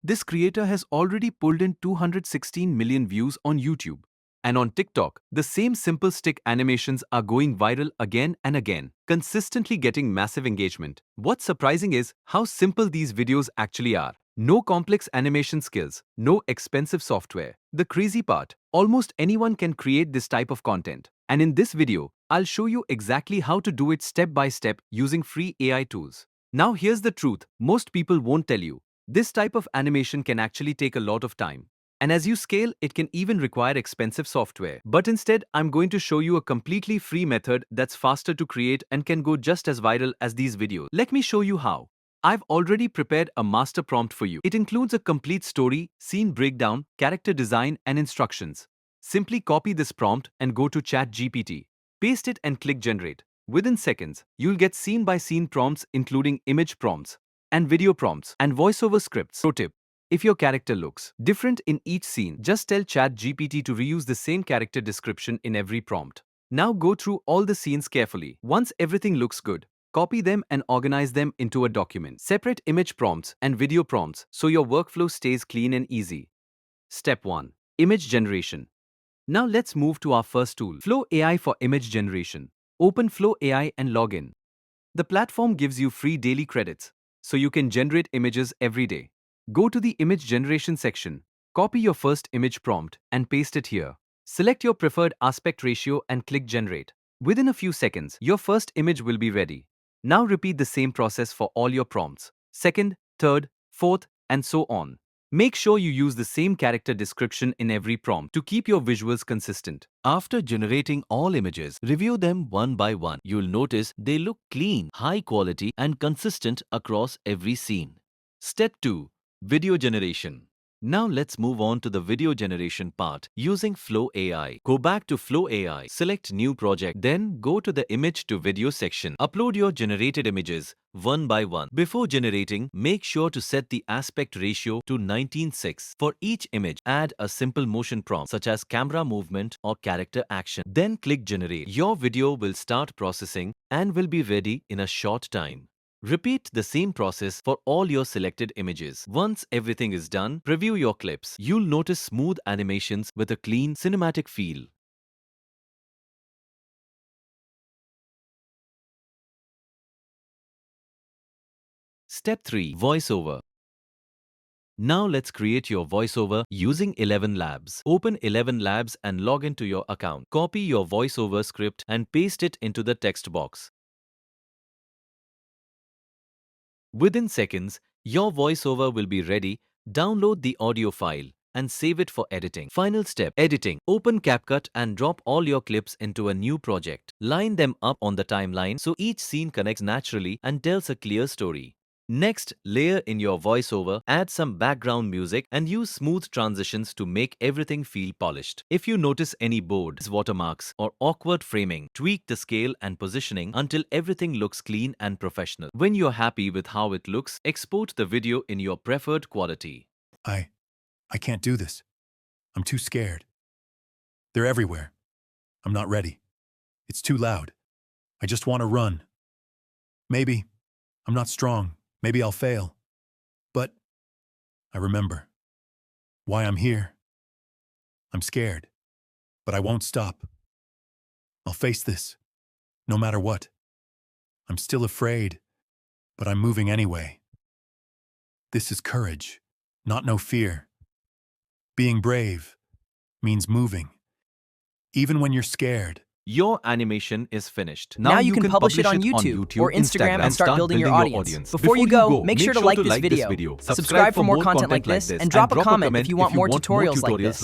This creator has already pulled in 216 million views on YouTube. And on TikTok, the same simple stick animations are going viral again and again, consistently getting massive engagement. What's surprising is how simple these videos actually are. No complex animation skills, no expensive software. The crazy part, almost anyone can create this type of content. And in this video, I'll show you exactly how to do it step by step using free AI tools. Now here's the truth, most people won't tell you. This type of animation can actually take a lot of time. And as you scale, it can even require expensive software. But instead, I'm going to show you a completely free method that's faster to create and can go just as viral as these videos. Let me show you how. I've already prepared a master prompt for you. It includes a complete story, scene breakdown, character design, and instructions. Simply copy this prompt and go to ChatGPT. Paste it and click Generate. Within seconds, you'll get scene-by-scene prompts including image prompts, and video prompts, and voiceover scripts. Pro tip. If your character looks different in each scene, just tell ChatGPT to reuse the same character description in every prompt. Now go through all the scenes carefully. Once everything looks good, copy them and organize them into a document. Separate image prompts and video prompts so your workflow stays clean and easy. Step 1. Image generation. Now let's move to our first tool, Flow AI for image generation. Open Flow AI and log in. The platform gives you free daily credits, so you can generate images every day. Go to the image generation section, copy your first image prompt and paste it here. Select your preferred aspect ratio and click Generate. Within a few seconds, your first image will be ready. Now repeat the same process for all your prompts, second, third, fourth, and so on. Make sure you use the same character description in every prompt to keep your visuals consistent. After generating all images, review them one by one. You'll notice they look clean, high quality, and consistent across every scene. Step 2. Video generation. Now let's move on to the video generation part using Flow AI. Go back to Flow AI, select New Project, then go to the Image to Video section. Upload your generated images one by one. Before generating, make sure to set the aspect ratio to 19:6. For each image, add a simple motion prompt such as camera movement or character action. Then click Generate. Your video will start processing and will be ready in a short time. Repeat the same process for all your selected images. Once everything is done, preview your clips. You'll notice smooth animations with a clean, cinematic feel. Step 3. Voiceover. Now let's create your voiceover using 11 Labs. Open 11 Labs and log into your account. Copy your voiceover script and paste it into the text box. Within seconds, your voiceover will be ready. Download the audio file and save it for editing. Final step, editing. Open CapCut and drop all your clips into a new project. Line them up on the timeline so each scene connects naturally and tells a clear story. Next, layer in your voiceover, add some background music and use smooth transitions to make everything feel polished. If you notice any boards, watermarks or awkward framing, tweak the scale and positioning until everything looks clean and professional. When you're happy with how it looks, export the video in your preferred quality. I can't do this. I'm too scared. They're everywhere. I'm not ready. It's too loud. I just want to run. Maybe I'm not strong. Maybe I'll fail. But I remember why I'm here. I'm scared, but I won't stop. I'll face this, no matter what. I'm still afraid, but I'm moving anyway. This is courage, not no fear. Being brave means moving, even when you're scared. Your animation is finished. Now you can publish it on YouTube or Instagram and start building your audience. Before you go, make sure to like this video, subscribe for more content like this, and drop a comment if you want more tutorials like this.